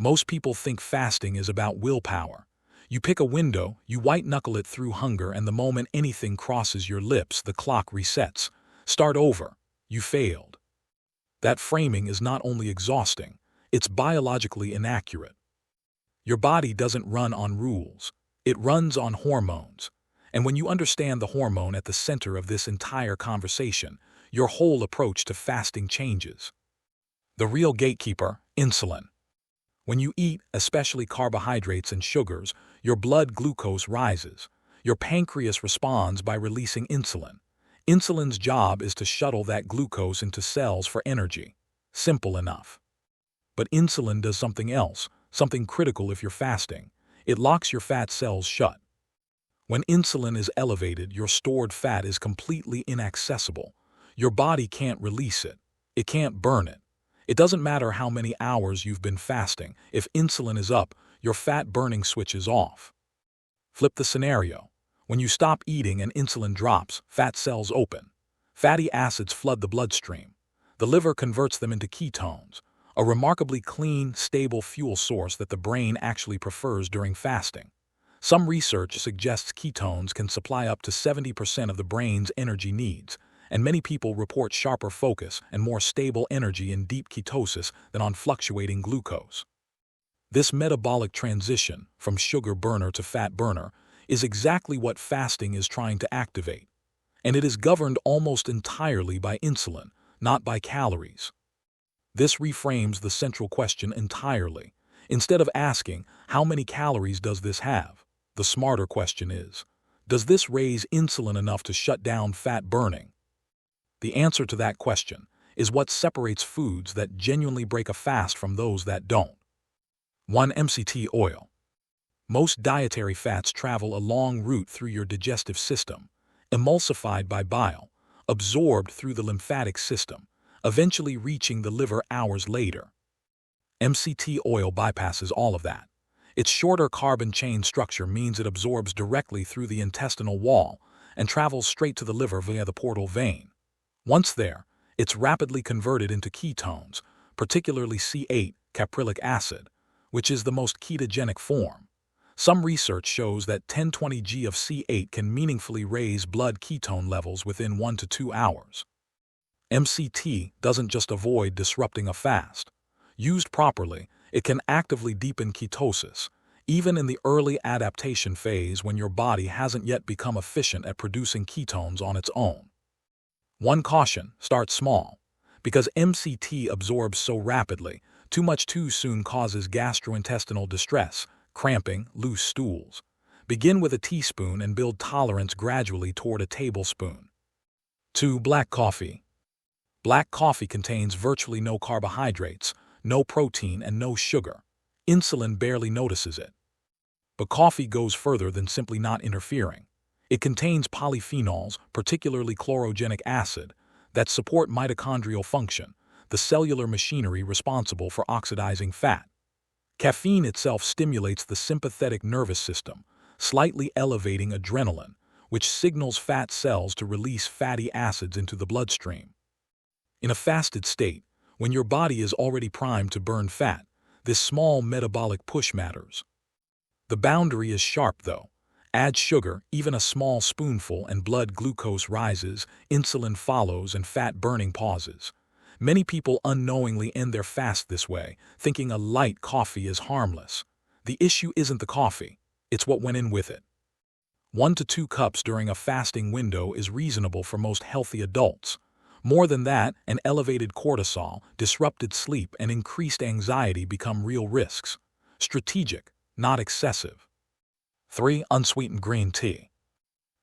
Most people think fasting is about willpower. You pick a window, you white-knuckle it through hunger, and the moment anything crosses your lips, the clock resets. Start over. You failed. That framing is not only exhausting, it's biologically inaccurate. Your body doesn't run on rules. It runs on hormones. And when you understand the hormone at the center of this entire conversation, your whole approach to fasting changes. The real gatekeeper, insulin. When you eat, especially carbohydrates and sugars, your blood glucose rises. Your pancreas responds by releasing insulin. Insulin's job is to shuttle that glucose into cells for energy. Simple enough. But insulin does something else, something critical if you're fasting. It locks your fat cells shut. When insulin is elevated, your stored fat is completely inaccessible. Your body can't release it. It can't burn it. It doesn't matter how many hours you've been fasting. If insulin is up, your fat burning switch is off. Flip the scenario. When you stop eating and insulin drops, fat cells open. Fatty acids flood the bloodstream. The liver converts them into ketones, a remarkably clean, stable fuel source that the brain actually prefers during fasting. Some research suggests ketones can supply up to 70% of the brain's energy needs, and many people report sharper focus and more stable energy in deep ketosis than on fluctuating glucose. This metabolic transition from sugar burner to fat burner is exactly what fasting is trying to activate, and it is governed almost entirely by insulin, not by calories. This reframes the central question entirely. Instead of asking, how many calories does this have? The smarter question is, does this raise insulin enough to shut down fat burning? The answer to that question is what separates foods that genuinely break a fast from those that don't. 1. MCT oil. Most dietary fats travel a long route through your digestive system, emulsified by bile, absorbed through the lymphatic system, eventually reaching the liver hours later. MCT oil bypasses all of that. Its shorter carbon chain structure means it absorbs directly through the intestinal wall and travels straight to the liver via the portal vein. Once there, it's rapidly converted into ketones, particularly C8, caprylic acid, which is the most ketogenic form. Some research shows that 10-20 g of C8 can meaningfully raise blood ketone levels within 1 to 2 hours. MCT doesn't just avoid disrupting a fast. Used properly, it can actively deepen ketosis, even in the early adaptation phase when your body hasn't yet become efficient at producing ketones on its own. One caution, start small. Because MCT absorbs so rapidly, too much too soon causes gastrointestinal distress, cramping, loose stools. Begin with a teaspoon and build tolerance gradually toward a tablespoon. 2. Black coffee. Black coffee contains virtually no carbohydrates, no protein, and no sugar. Insulin barely notices it. But coffee goes further than simply not interfering. It contains polyphenols, particularly chlorogenic acid, that support mitochondrial function, the cellular machinery responsible for oxidizing fat. Caffeine itself stimulates the sympathetic nervous system, slightly elevating adrenaline, which signals fat cells to release fatty acids into the bloodstream. In a fasted state, when your body is already primed to burn fat, this small metabolic push matters. The boundary is sharp, though. Add sugar, even a small spoonful, and blood glucose rises, insulin follows, and fat burning pauses. Many people unknowingly end their fast this way, thinking a light coffee is harmless. The issue isn't the coffee, it's what went in with it. 1 to 2 cups during a fasting window is reasonable for most healthy adults. More than that, an elevated cortisol, disrupted sleep, and increased anxiety become real risks. Strategic, not excessive. 3. Unsweetened green tea.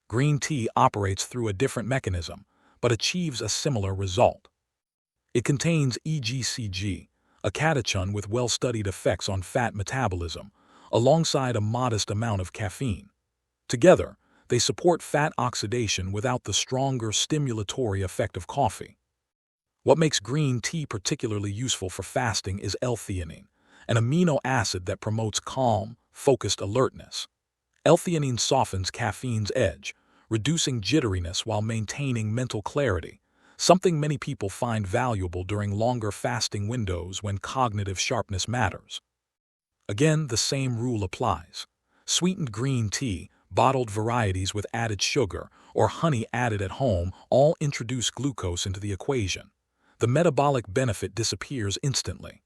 Green tea operates through a different mechanism, but achieves a similar result. It contains EGCG, a catechone with well-studied effects on fat metabolism, alongside a modest amount of caffeine. Together, they support fat oxidation without the stronger stimulatory effect of coffee. What makes green tea particularly useful for fasting is L-theanine, an amino acid that promotes calm, focused alertness. L-theanine softens caffeine's edge, reducing jitteriness while maintaining mental clarity, something many people find valuable during longer fasting windows when cognitive sharpness matters. Again, the same rule applies. Sweetened green tea, bottled varieties with added sugar, or honey added at home all introduce glucose into the equation. The metabolic benefit disappears instantly.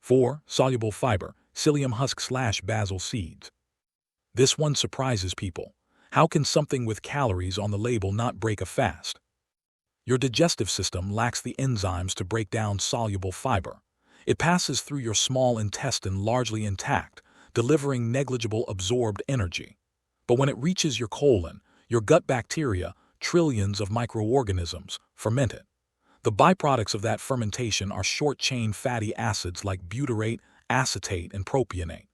4. Soluble fiber, psyllium husk/basil seeds. This one surprises people. How can something with calories on the label not break a fast? Your digestive system lacks the enzymes to break down soluble fiber. It passes through your small intestine largely intact, delivering negligible absorbed energy. But when it reaches your colon, your gut bacteria, trillions of microorganisms, ferment it. The byproducts of that fermentation are short-chain fatty acids like butyrate, acetate, and propionate.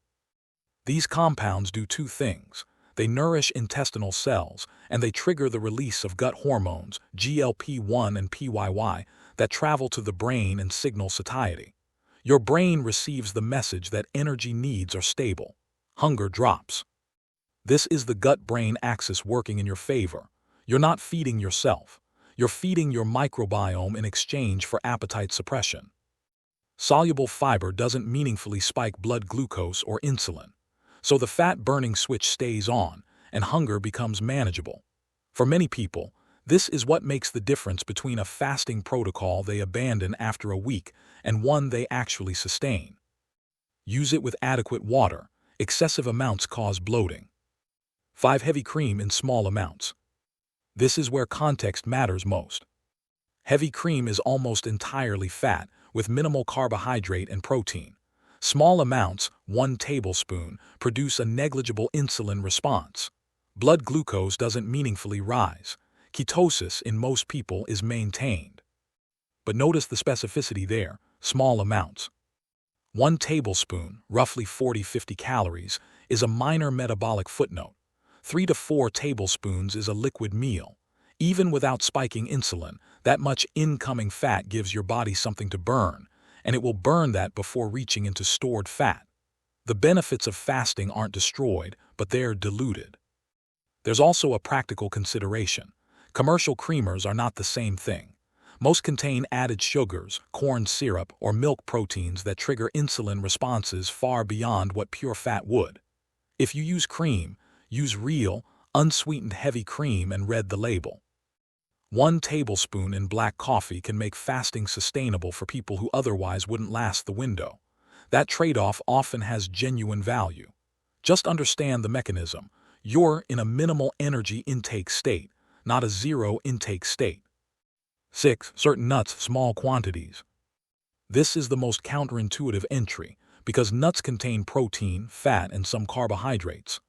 These compounds do two things. They nourish intestinal cells, and they trigger the release of gut hormones, GLP-1 and PYY, that travel to the brain and signal satiety. Your brain receives the message that energy needs are stable. Hunger drops. This is the gut-brain axis working in your favor. You're not feeding yourself. You're feeding your microbiome in exchange for appetite suppression. Soluble fiber doesn't meaningfully spike blood glucose or insulin, so the fat-burning switch stays on, and hunger becomes manageable. For many people, this is what makes the difference between a fasting protocol they abandon after a week and one they actually sustain. Use it with adequate water. Excessive amounts cause bloating. 5. Heavy cream in small amounts. This is where context matters most. Heavy cream is almost entirely fat, with minimal carbohydrate and protein. Small amounts, 1 tablespoon, produce a negligible insulin response. Blood glucose doesn't meaningfully rise. Ketosis in most people is maintained. But notice the specificity there, small amounts. 1 tablespoon, roughly 40-50 calories, is a minor metabolic footnote. 3 to 4 tablespoons is a liquid meal. Even without spiking insulin, that much incoming fat gives your body something to burn, and it will burn that before reaching into stored fat. The benefits of fasting aren't destroyed, but they're diluted. There's also a practical consideration. Commercial creamers are not the same thing. Most contain added sugars, corn syrup, or milk proteins that trigger insulin responses far beyond what pure fat would. If you use cream, use real, unsweetened heavy cream and read the label. 1 tablespoon in black coffee can make fasting sustainable for people who otherwise wouldn't last the window. That trade-off often has genuine value. Just understand the mechanism. You're in a minimal energy intake state, not a zero intake state. 6. Certain nuts, small quantities. This is the most counterintuitive entry, because nuts contain protein, fat, and some carbohydrates.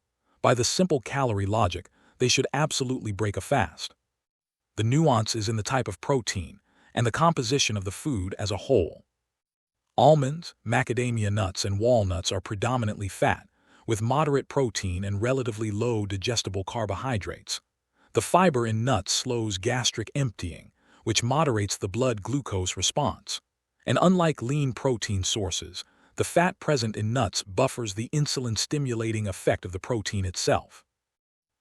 By the simple calorie logic, they should absolutely break a fast. The nuance is in the type of protein and the composition of the food as a whole. Almonds, macadamia nuts, and walnuts are predominantly fat, with moderate protein and relatively low digestible carbohydrates. The fiber in nuts slows gastric emptying, which moderates the blood glucose response. And unlike lean protein sources, the fat present in nuts buffers the insulin-stimulating effect of the protein itself.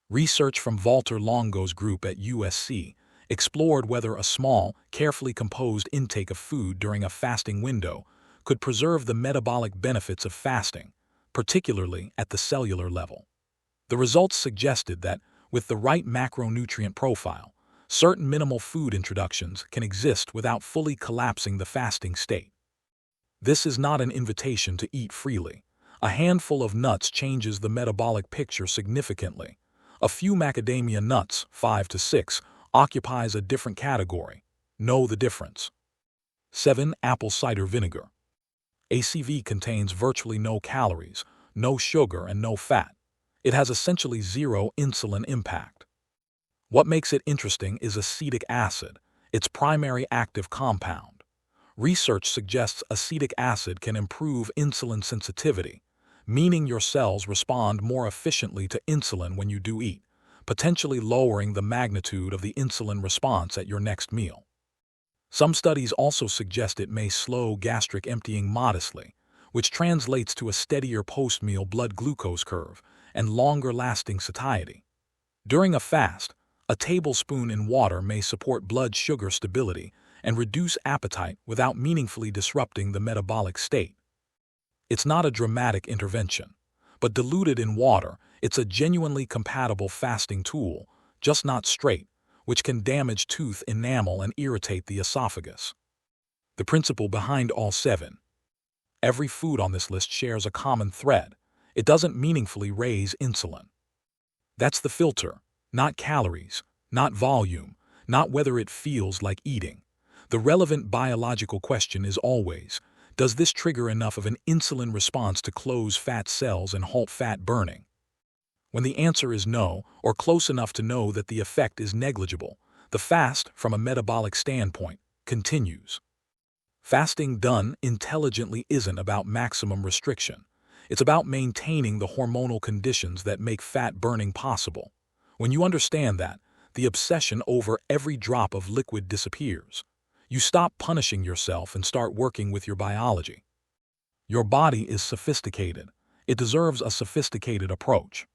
Research from Walter Longo's group at USC explored whether a small, carefully composed intake of food during a fasting window could preserve the metabolic benefits of fasting, particularly at the cellular level. The results suggested that, with the right macronutrient profile, certain minimal food introductions can exist without fully collapsing the fasting state. This is not an invitation to eat freely. A handful of nuts changes the metabolic picture significantly. A few macadamia nuts, 5 to 6, occupies a different category. Know the difference. 7. Apple cider vinegar. ACV contains virtually no calories, no sugar, and no fat. It has essentially zero insulin impact. What makes it interesting is acetic acid, its primary active compound. Research suggests acetic acid can improve insulin sensitivity, meaning your cells respond more efficiently to insulin when you do eat, potentially lowering the magnitude of the insulin response at your next meal. Some studies also suggest it may slow gastric emptying modestly, which translates to a steadier post-meal blood glucose curve and longer-lasting satiety. During a fast, a tablespoon in water may support blood sugar stability and reduce appetite without meaningfully disrupting the metabolic state. It's not a dramatic intervention. But diluted in water, it's a genuinely compatible fasting tool, just not straight, which can damage tooth enamel and irritate the esophagus. The principle behind all 7. Every food on this list shares a common thread. It doesn't meaningfully raise insulin. That's the filter, not calories, not volume, not whether it feels like eating. The relevant biological question is always, does this trigger enough of an insulin response to close fat cells and halt fat burning? When the answer is no, or close enough to know that the effect is negligible, the fast, from a metabolic standpoint, continues. Fasting done intelligently isn't about maximum restriction. It's about maintaining the hormonal conditions that make fat burning possible. When you understand that, the obsession over every drop of liquid disappears. You stop punishing yourself and start working with your biology. Your body is sophisticated. It deserves a sophisticated approach.